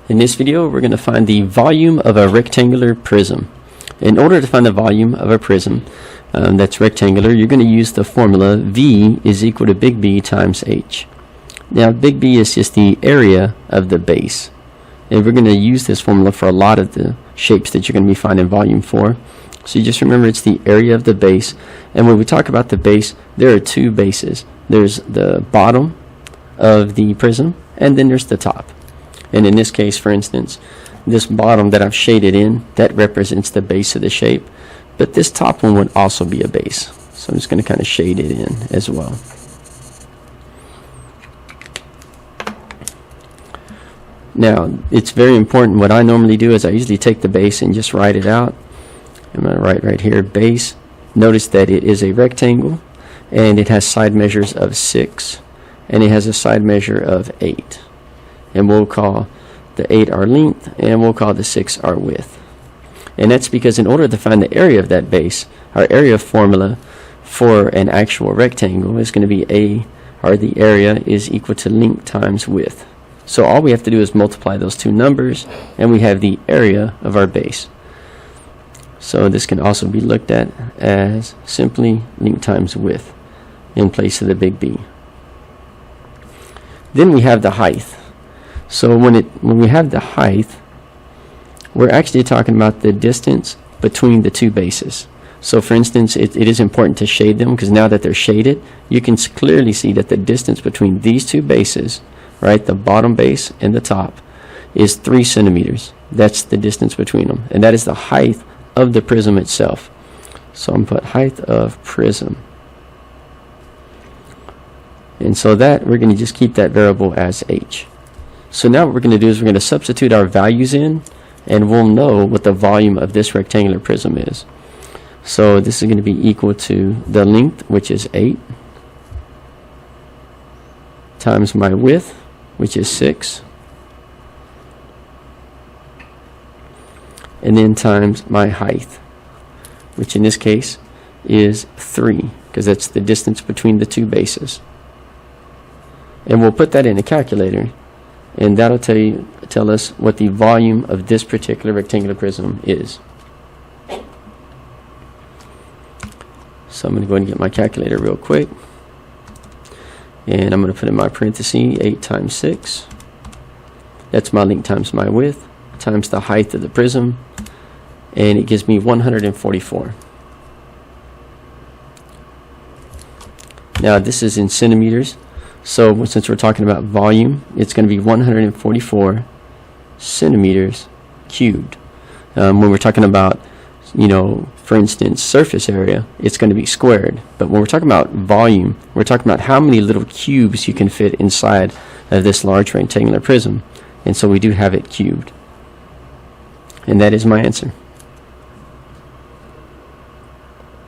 In this video, we're going to find the volume of a rectangular prism. In order to find the volume of a prism that's rectangular, you're going to use the formula V is equal to big B times H. Now, big B is just the area of the base. And we're going to use this formula for a lot of the shapes that you're going to be finding volume for. So you just remember it's the area of the base. And when we talk about the base, there are two bases. There's the bottom of the prism, and then there's the top. And in this case, for instance, this bottom that I've shaded in, that represents the base of the shape. But this top one would also be a base. So I'm just going to kind of shade it in as well. Now, it's very important. What I normally do is I usually take the base and just write it out. I'm going to write right here, base. Notice that it is a rectangle, and it has side measures of 6, and it has a side measure of 8. And we'll call the 8 our length, and we'll call the 6 our width. And that's because in order to find the area of that base, our area formula for an actual rectangle is going to be the area is equal to length times width. So all we have to do is multiply those two numbers, and we have the area of our base. So this can also be looked at as simply length times width in place of the big B. Then we have the height. So when we have the height, we're actually talking about the distance between the two bases. So for instance, it is important to shade them, because now that they're shaded, you can clearly see that the distance between these two bases, right, the bottom base and the top, is 3 centimeters. That's the distance between them, and that is the height of the prism itself. So I'm going to put height of prism. And so that we're going to just keep that variable as h. So now what we're going to do is we're going to substitute our values in, and we'll know what the volume of this rectangular prism is. So this is going to be equal to the length, which is 8, times my width, which is 6, and then times my height, which in this case is 3, because that's the distance between the two bases. And we'll put that in a calculator, and that'll tell us what the volume of this particular rectangular prism is. So I'm going to go ahead and get my calculator real quick, and I'm going to put in my parentheses 8 times 6. That's my length times my width times the height of the prism, and it gives me 144. Now this is in centimeters. So since we're talking about volume, it's going to be 144 centimeters cubed. When we're talking about, for instance, surface area, it's going to be squared. But when we're talking about volume, we're talking about how many little cubes you can fit inside of this large rectangular prism. And so we do have it cubed. And that is my answer.